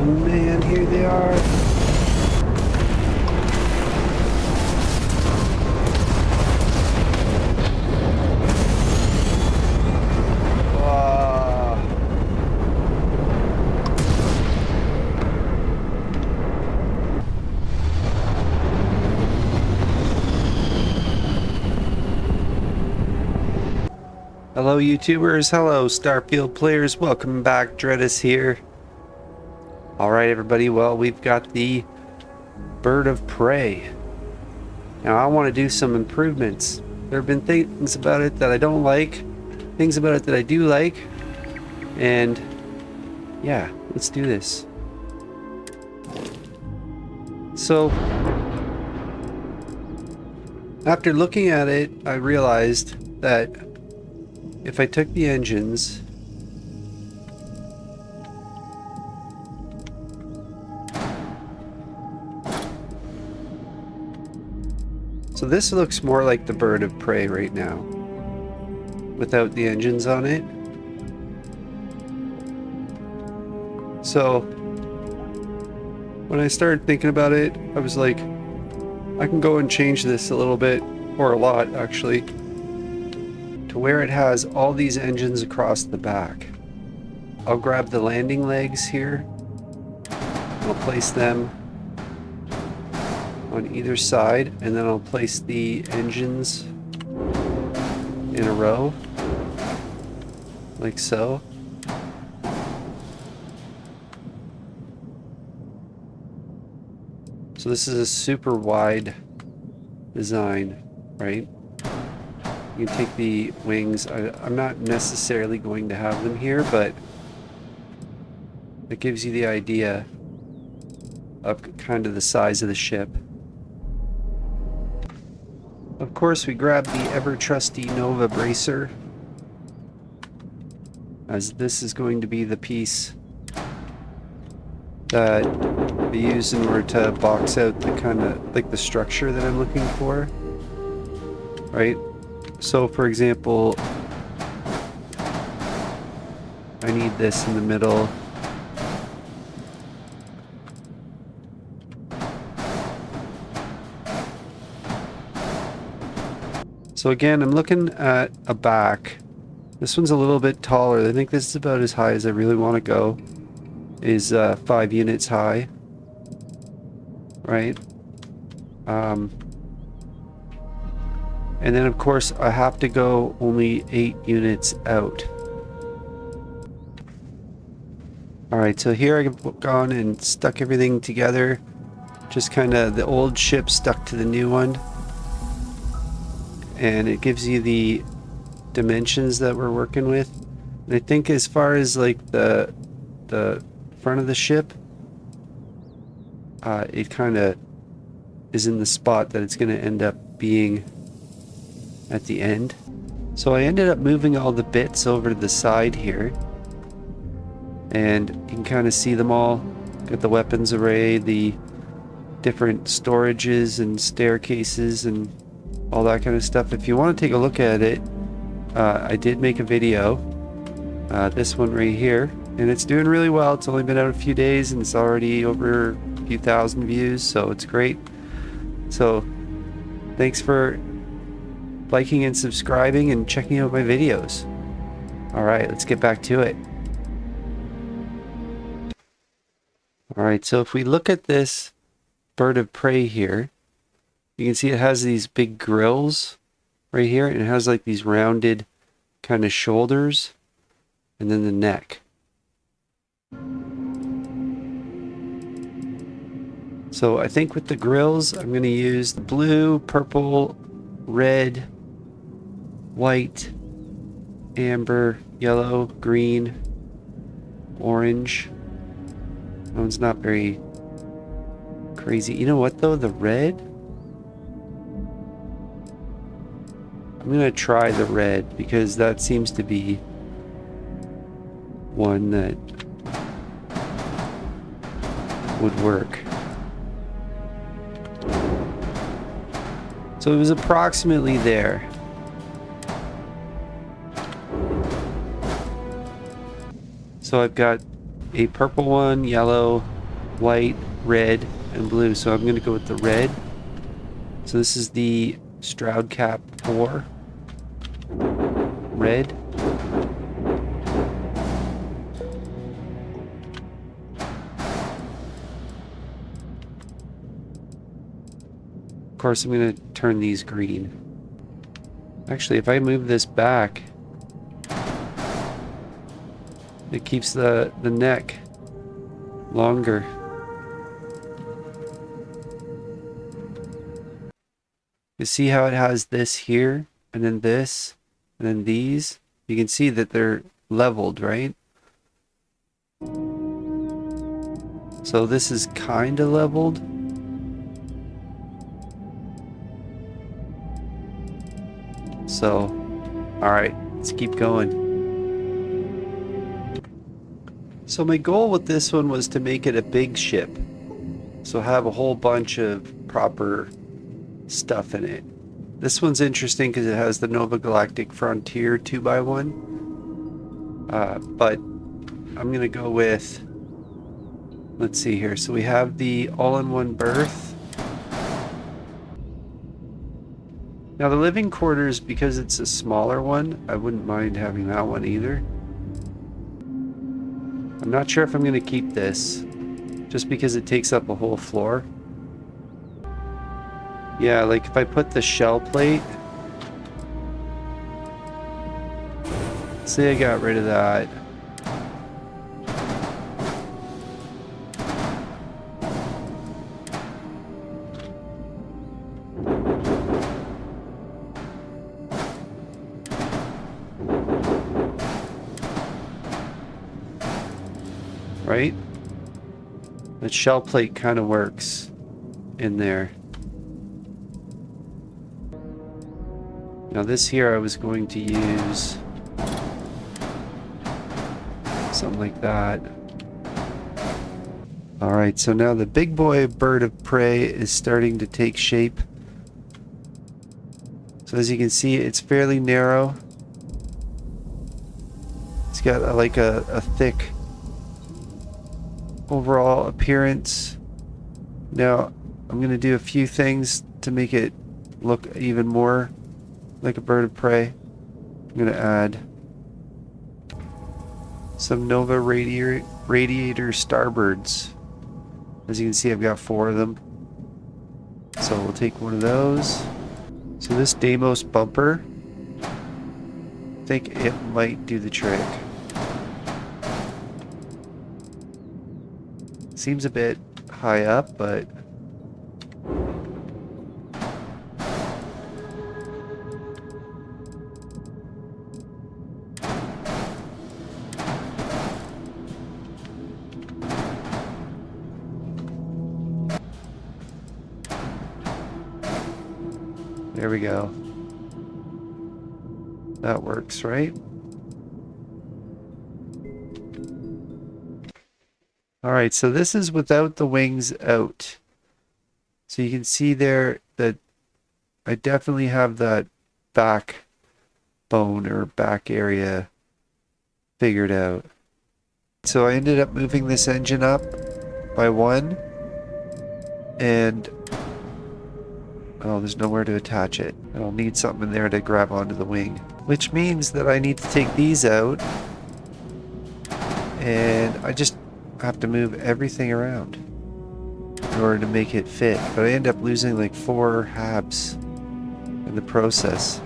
Oh man, here they are. Hello YouTubers, hello Starfield players, welcome back, Dreadus here. Alright everybody, well we've got the Bird of Prey. Now I want to do some improvements. There have been things about it that I don't like, things about it that I do like, and yeah, let's do this. So, after looking at it, I realized that if I took the engines so this looks more like the Bird of Prey right now without the engines on it. So when I started thinking about it, I was like, I can go and change this a little bit, or a lot actually, to where it has all these engines across the back. I'll grab the landing legs here. I'll place them on either side, and then I'll place the engines in a row, like so. So this is a super wide design, right? You can take the wings. I'm not necessarily going to have them here, but it gives you the idea of kind of the size of the ship. Of course, we grab the ever-trusty Nova bracer, as this is going to be the piece that we use in order to box out the kind of like the structure that I'm looking for, right? So for example, I need this in the middle. So again, I'm looking at a back. This one's a little bit taller. I think this is about as high as I really want to go. Is 5 units high, right? And then of course I have to go only 8 units out. Alright, so here I've gone and stuck everything together. Just kind of the old ship stuck to the new one. And it gives you the dimensions that we're working with. And I think as far as like the front of the ship, it kind of is in the spot that it's going to end up being at the end. So I ended up moving all the bits over to the side here, and you can kind of see them all. Got the weapons array, the different storages and staircases and all that kind of stuff. If you want to take a look at it, I did make a video, this one right here, and it's doing really well. It's only been out a few days and it's already over a few thousand views, so it's great. So thanks for liking and subscribing and checking out my videos. Alright, let's get back to it. Alright, so if we look at this Bird of Prey here, you can see it has these big grills right here, and it has like these rounded kind of shoulders, and then the neck. So I think with the grills, I'm going to use the blue, purple, red, white, amber, yellow, green, orange. That one's not very crazy. You know what though? The red? I'm going to try the red because that seems to be one that would work. So it was approximately there. So I've got a purple one, yellow, white, red, and blue. So I'm going to go with the red. So this is the Stroud Cap 4. Red. Of course, I'm going to turn these green. Actually, if I move this back, it keeps the neck longer. You see how it has this here, and then this, and then these? You can see that they're leveled, right? So this is kind of leveled. So, alright, let's keep going. So my goal with this one was to make it a big ship. So have a whole bunch of proper stuff in it. This one's interesting because it has the Nova Galactic Frontier 2x1. But I'm going to go with, let's see here. So we have the all-in-one berth. Now the living quarters, because it's a smaller one, I wouldn't mind having that one either. I'm not sure if I'm going to keep this, just because it takes up a whole floor. Yeah, like if I put the shell plate, say I got rid of that. Right? That shell plate kind of works in there. Now this here I was going to use something like that. Alright, so now the big boy bird of prey is starting to take shape. So as you can see, it's fairly narrow. It's got like a thick overall appearance. Now I'm going to do a few things to make it look even more like a bird of prey. I'm going to add some Nova radiator starbirds. As you can see, I've got 4 of them. So we'll take one of those. So this Deimos bumper, I think it might do the trick. Seems a bit high up, but there we go. That works, right? Alright, so this is without the wings out. So you can see there that I definitely have that back bone or back area figured out. So I ended up moving this engine up by 1, and oh, there's nowhere to attach it. I'll need something in there to grab onto the wing, which means that I need to take these out, and I just have to move everything around in order to make it fit. But I end up losing like 4 habs in the process.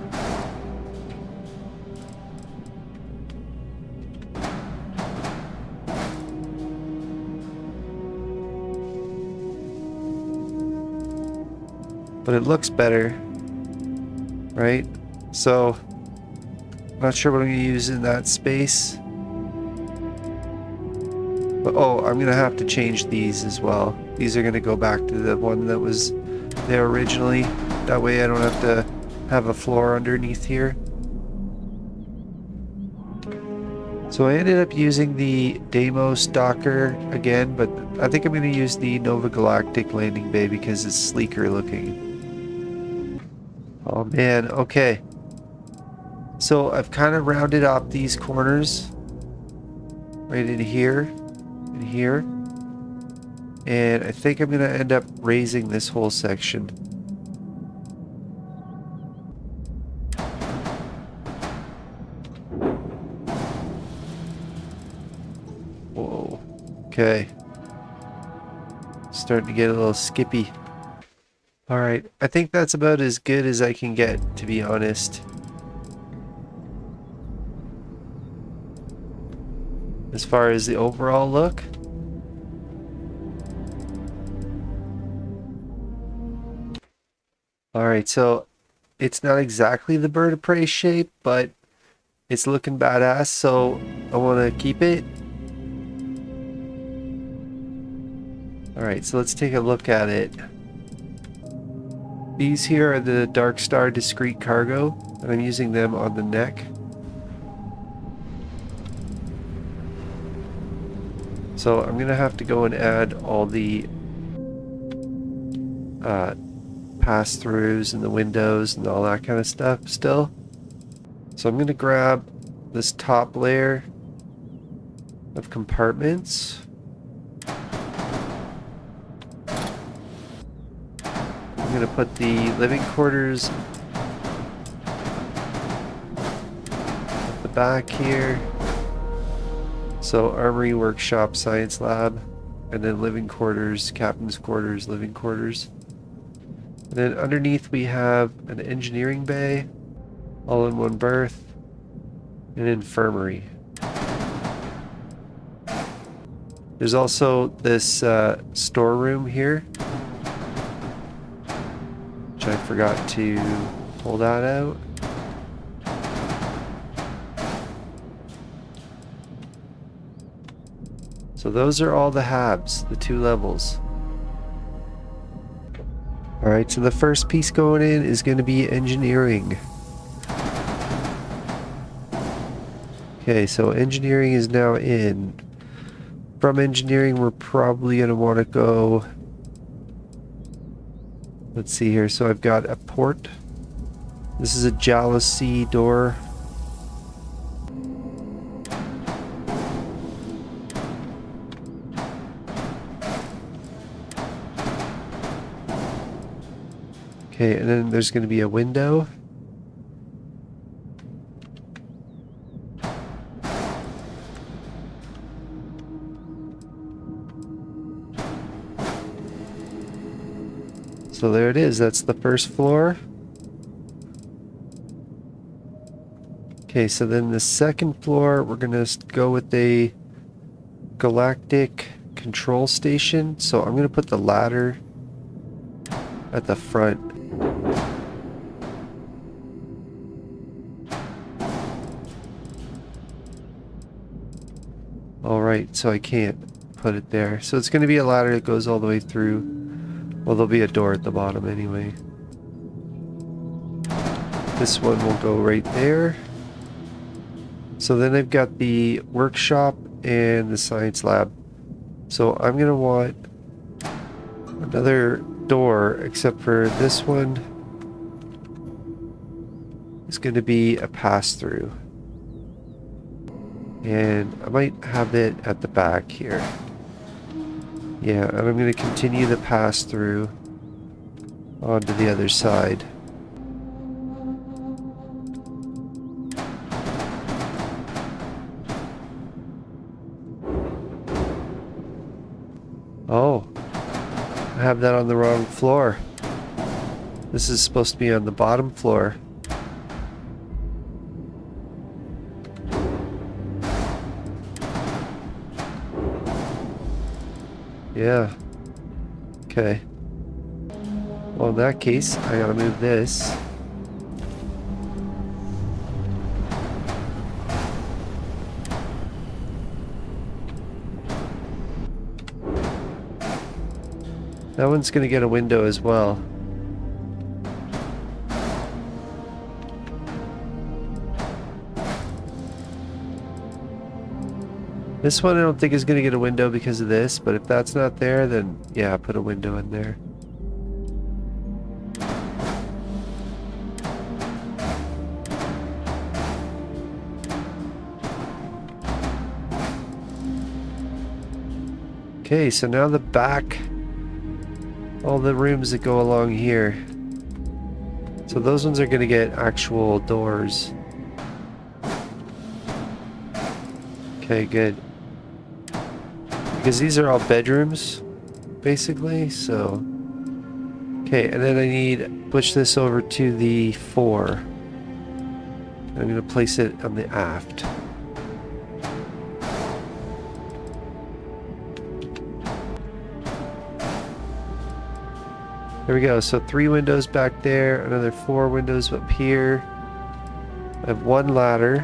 But it looks better, right? So I'm not sure what I'm going to use in that space. But oh, I'm going to have to change these as well. These are going to go back to the one that was there originally. That way I don't have to have a floor underneath here. So I ended up using the Deimos docker again, but I think I'm going to use the Nova Galactic landing bay because it's sleeker looking. Oh man, okay. So I've kind of rounded off these corners right in here and here. And I think I'm going to end up raising this whole section. Whoa. Okay. Starting to get a little skippy. Alright, I think that's about as good as I can get, to be honest. As far as the overall look. Alright, so it's not exactly the bird of prey shape, but it's looking badass, so I want to keep it. Alright, so let's take a look at it. These here are the Dark Star discrete cargo, and I'm using them on the neck. So I'm going to have to go and add all the pass-throughs and the windows and all that kind of stuff still. So I'm going to grab this top layer of compartments. I'm going to put the living quarters at the back here. So armory, workshop, science lab, and then living quarters, captain's quarters, living quarters. And then underneath we have an engineering bay, all in one berth, an infirmary. There's also this storeroom here, which I forgot to pull that out. So those are all the habs, the 2 levels. Alright, so the first piece going in is going to be engineering. Okay, so engineering is now in. From engineering, we're probably going to want to go... Let's see here, so I've got a port. This is a jalousie door. Okay, and then there's going to be a window. So there it is, that's the first floor. Okay, so then the second floor, we're going to go with a galactic control station. So I'm going to put the ladder at the front. Alright, so I can't put it there. So it's going to be a ladder that goes all the way through. Well, there'll be a door at the bottom anyway. This one will go right there. So then I've got the workshop and the science lab. So I'm going to want another door, except for this one is going to be a pass-through. And I might have it at the back here. Yeah, and I'm going to continue the pass-through onto the other side. Oh, I have that on the wrong floor. This is supposed to be on the bottom floor. Yeah. Okay. Well, in that case, I gotta move this. That one's gonna get a window as well. This one I don't think is going to get a window because of this, but if that's not there, then yeah, put a window in there. Okay, so now the back, all the rooms that go along here. So those ones are going to get actual doors. Okay, good. Because these are all bedrooms, basically, so... Okay, and then I need to push this over to the 4. I'm going to place it on the aft. There we go, so 3 windows back there, another 4 windows up here. I have 1 ladder.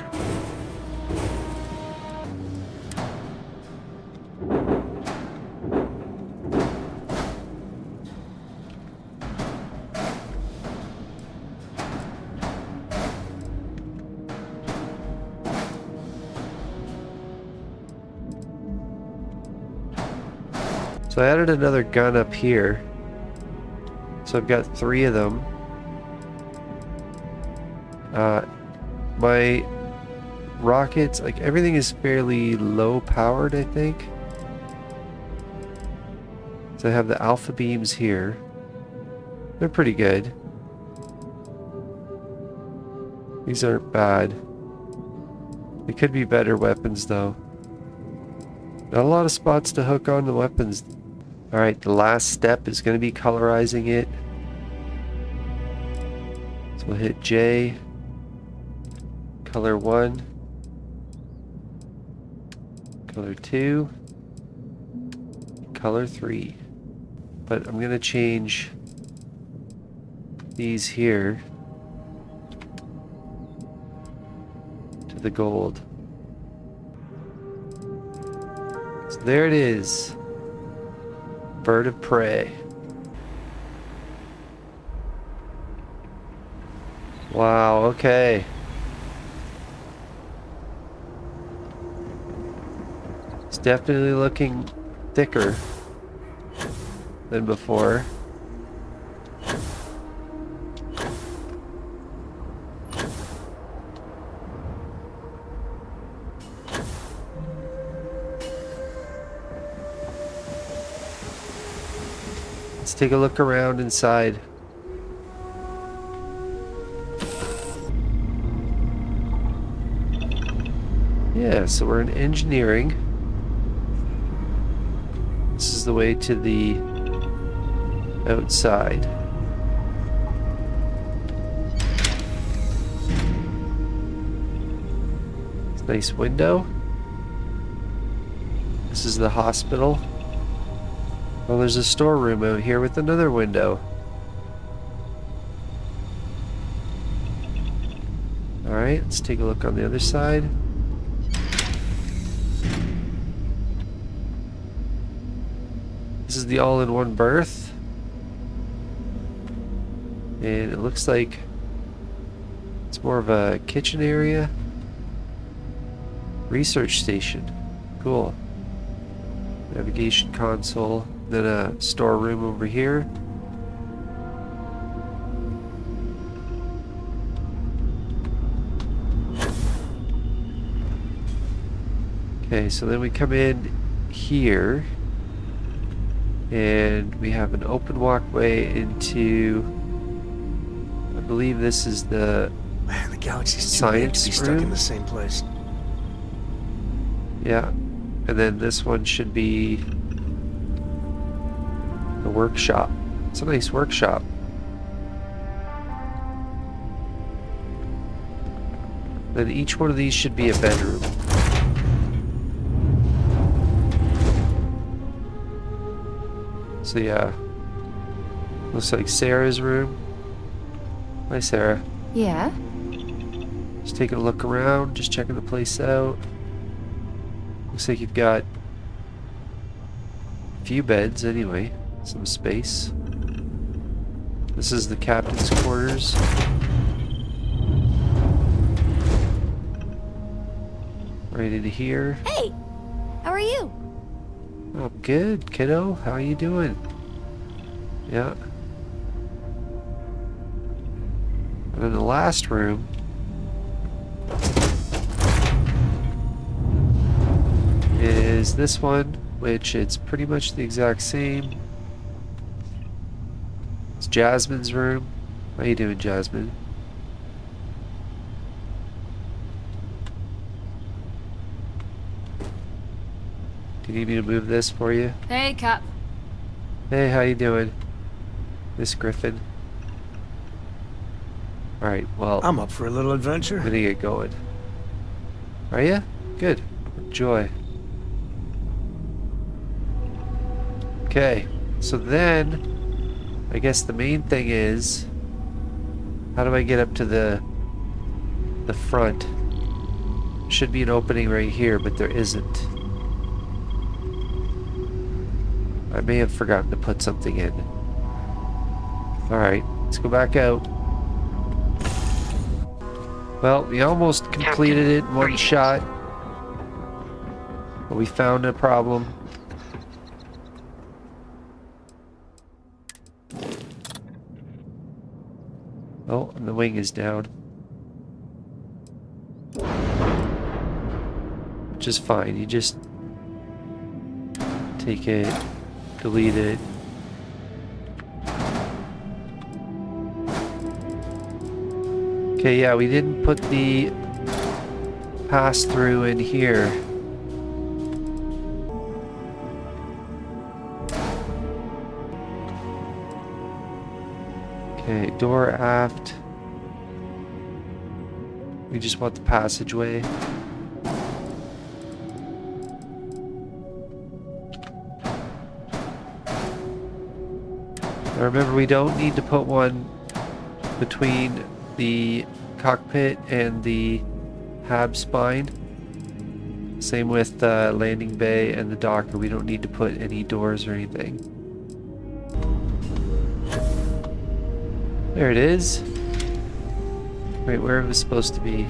So I added another gun up here. So I've got 3 of them. My rockets, like everything is fairly low powered, I think. So I have the alpha beams here. They're pretty good. These aren't bad. They could be better weapons though. Not a lot of spots to hook on the weapons. Alright, the last step is going to be colorizing it. So we'll hit J. Color 1. Color 2. Color 3. But I'm going to change these here to the gold. So there it is. Bird of Prey. Wow, okay. It's definitely looking thicker than before. Let's take a look around inside. Yeah, so we're in engineering. This is the way to the outside. It's a nice window. This is the hospital. Well, there's a storeroom out here with another window. Alright, let's take a look on the other side. This is the all-in-one berth. And it looks like it's more of a kitchen area. Research station. Cool. Navigation console. Then a storeroom over here. Okay, so then we come in here and we have an open walkway into, I believe this is the Man, the galaxy's too big to be stuck in the same place. Yeah, and then this one should be the workshop. It's a nice workshop. Then each one of these should be a bedroom. So yeah, looks like Sarah's room. Hi Sarah. Yeah? Just taking a look around, just checking the place out. Looks like you've got a few beds anyway, some space. This is the captain's quarters. Right into here. Hey! How are you? Oh, good, kiddo. How are you doing? Yeah. And in the last room, is this one. which it's pretty much the exact same. It's Jasmine's room. How you doing, Jasmine? Do you need me to move this for you? Hey, Cap. Hey, how you doing, Miss Griffin? Alright, well, I'm up for a little I'm adventure. gonna get going. Are ya? Good. Enjoy. Okay, so then, I guess the main thing is, how do I get up to the front? Should be an opening right here, but there isn't. I may have forgotten to put something in. Alright, let's go back out. Well, we almost completed it in one shot. But we found a problem. Oh, and the wing is down. Which is fine. You just take it, delete it. Okay, yeah, we didn't put the pass-through in here. Okay, door aft. We just want the passageway. Now remember, we don't need to put one between the cockpit and the hab spine. Same with the landing bay and the docker. We don't need to put any doors or anything. There it is. Wait, where it was supposed to be.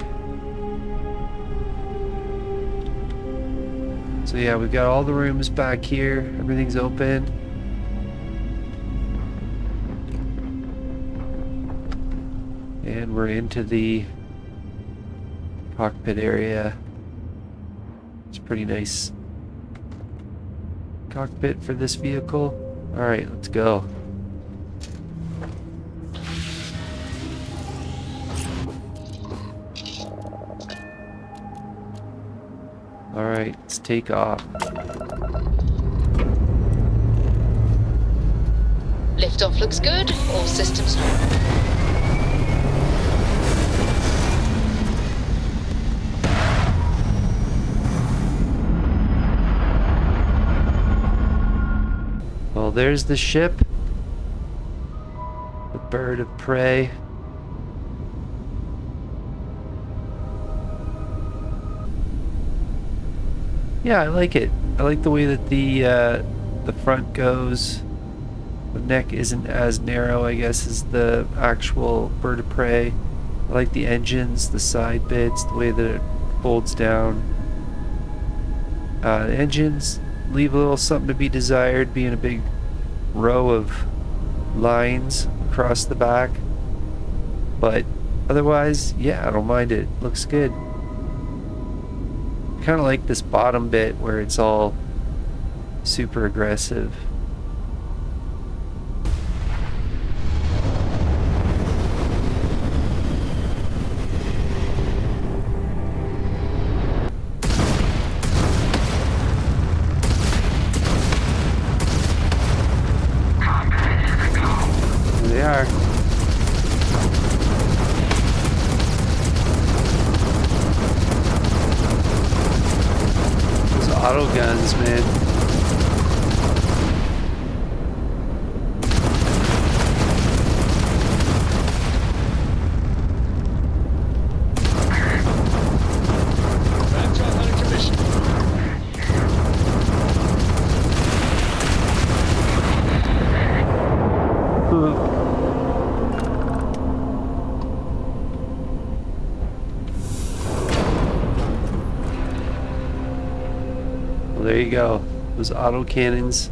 So yeah, we've got all the rooms back here. Everything's open. And we're into the cockpit area. It's a pretty nice cockpit for this vehicle. Alright, let's go. Alright, let's take off. Liftoff looks good. All systems normal. Well, there's the ship. The Bird of Prey. Yeah, I like it. I like the way that the front goes. The neck isn't as narrow, I guess, as the actual Bird of Prey. I like the engines, the side bits, the way that it folds down. The engines leave a little something to be desired, being a big row of lines across the back. But otherwise, yeah, I don't mind it. Looks good. Kind of like this bottom bit where it's all super aggressive. There they are. Auto guns, man. There you go. Those auto cannons,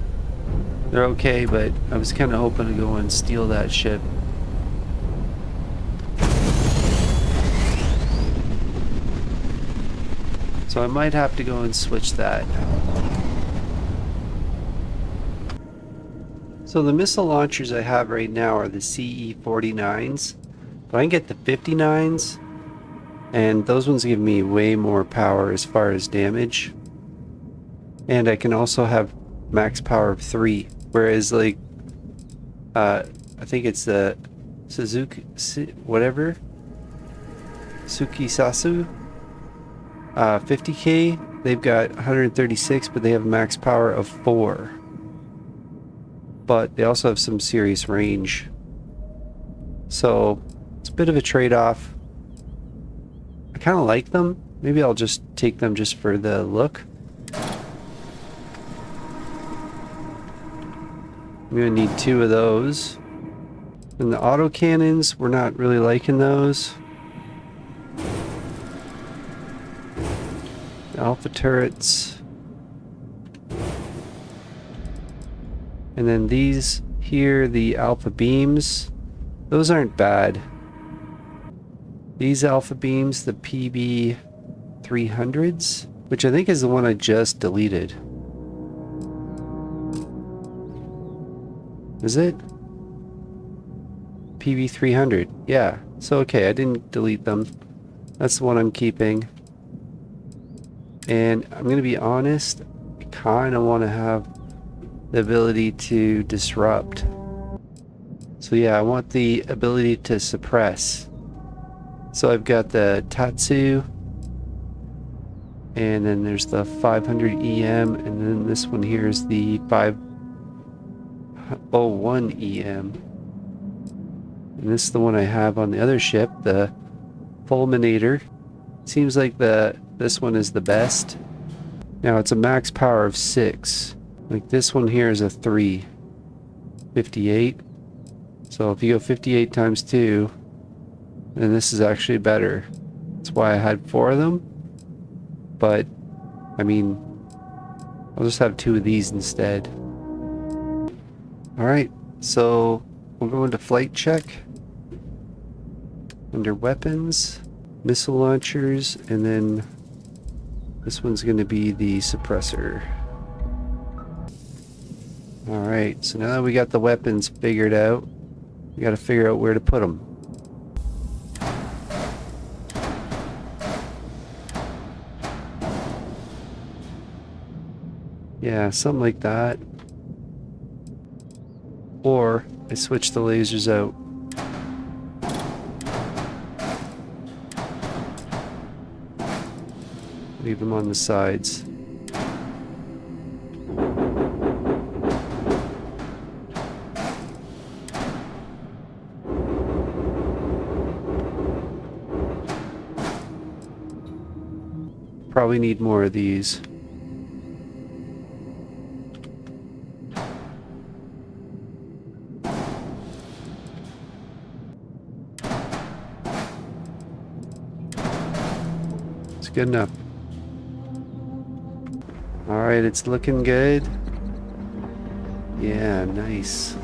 they're okay, but I was kind of hoping to go and steal that ship. So I might have to go and switch that. So the missile launchers I have right now are the CE-49s, but I can get the 59s, and those ones give me way more power as far as damage. And I can also have max power of 3, whereas like, I think it's the Suzuki, whatever, Sukisasu, 50k, they've got 136, but they have max power of 4. But they also have some serious range. So it's a bit of a trade-off. I kind of like them. Maybe I'll just take them just for the look. I'm going to need 2 of those. And the autocannons, we're not really liking those. The alpha turrets. And then these here, the alpha beams, those aren't bad. These alpha beams, the PB 300s, which I think is the one I just deleted. Is it? PB 300, yeah. So okay, I didn't delete them. That's the one I'm keeping. And I'm gonna be honest, I kind of want to have the ability to disrupt. So yeah, I want the ability to suppress. So I've got the Tatsu, and then there's the 500 EM, and then this one here is the 501 EM. And this is the one I have on the other ship, the Fulminator. Seems like this one is the best. Now it's a max power of 6. Like this one here is a 3. 58. So if you go 58 times 2, then this is actually better. That's why I had 4 of them. But, I mean, I'll just have 2 of these instead. Alright, so we'll go into flight check. Under weapons, missile launchers, and then this one's going to be the suppressor. Alright, so now that we got the weapons figured out, we got to figure out where to put them. Yeah, something like that. Or I switch the lasers out. Leave them on the sides. Probably need more of these. It's good enough. Alright, it's looking good. Yeah, nice.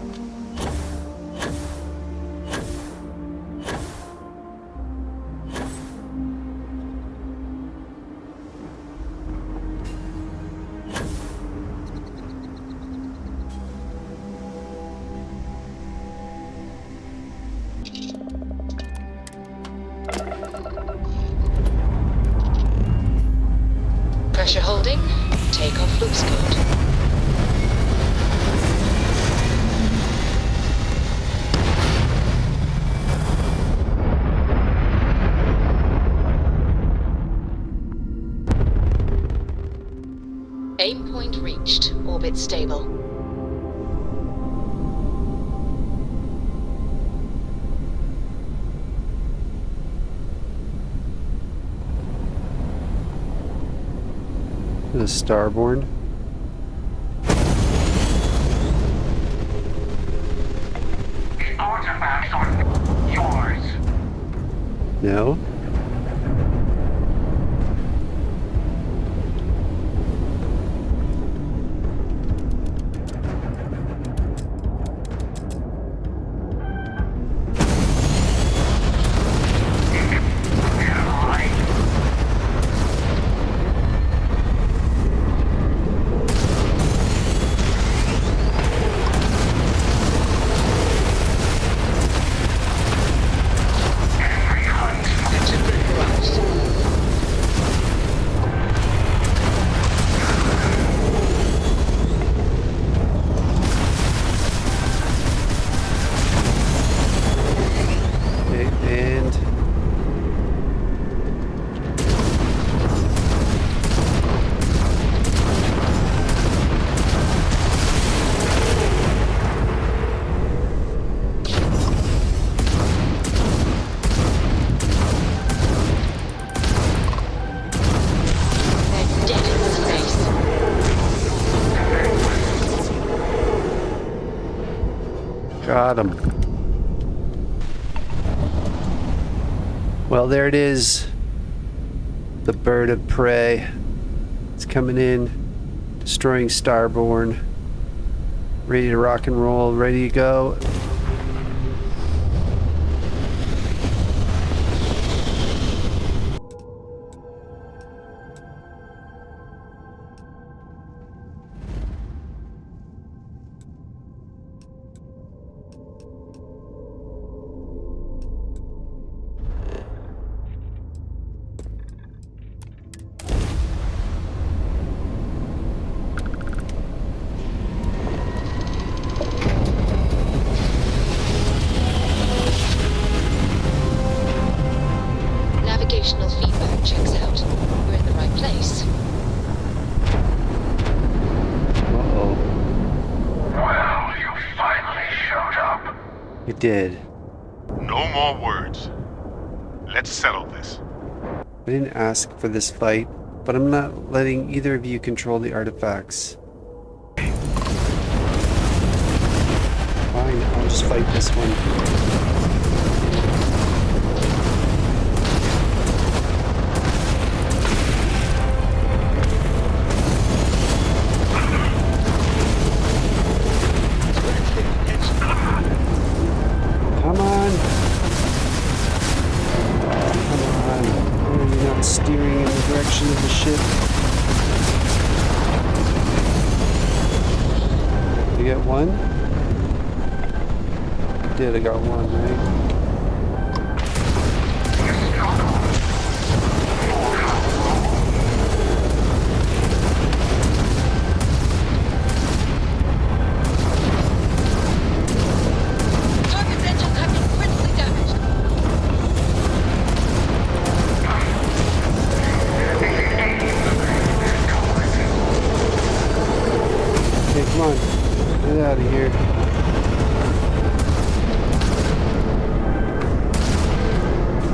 Pressure holding. Takeoff looks good. Aim point reached. Orbit stable. The starboard. The artifacts are yours. No. Got him. Well, there it is. The Bird of Prey. It's coming in, destroying Starborn. Ready to rock and roll, ready to go. Navigational feedback checks out. We're in the right place. Uh-oh. Well, you finally showed up. It did. No more words. Let's settle this. I didn't ask for this fight, but I'm not letting either of you control the artifacts. Fine, I'll just fight this one. Come on! Come on. Why are you not steering in the direction of the ship? You get one? Did I got one, right? Target's engine have been critically damaged. Okay, come on. Get out of here.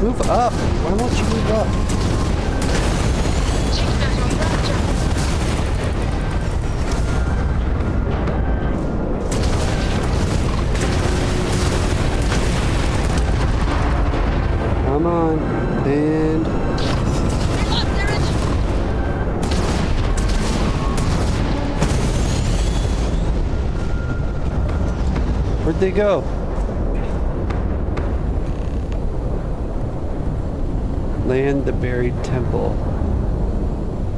Move up! Why won't you move up? She's back on Raptor. Come on. And... They lost their engine. where'd they go? Land the buried temple.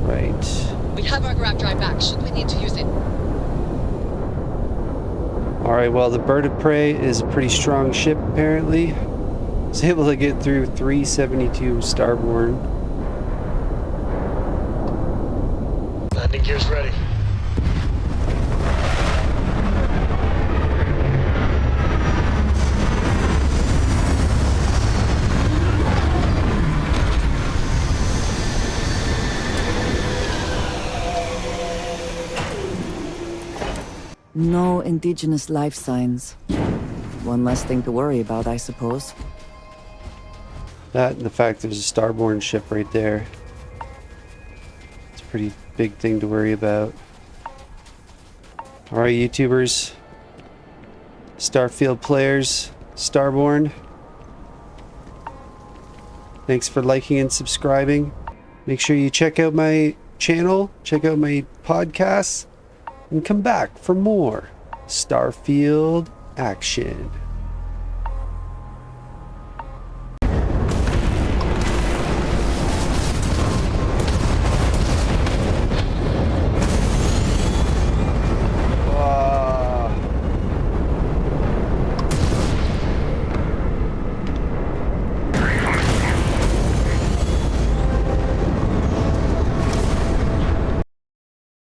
Right. We have our grab drive back. Should we need to use it? Alright, well, the Bird of Prey is a pretty strong ship, apparently. It's able to get through 372 starborn. Landing gear's ready. No indigenous life signs. One less thing to worry about, I suppose. That and the fact there's a starborn ship right there. It's a pretty big thing to worry about. Alright, YouTubers. Starfield players. Starborn. Thanks for liking and subscribing. Make sure you check out my channel. Check out my podcasts. And come back for more Starfield action.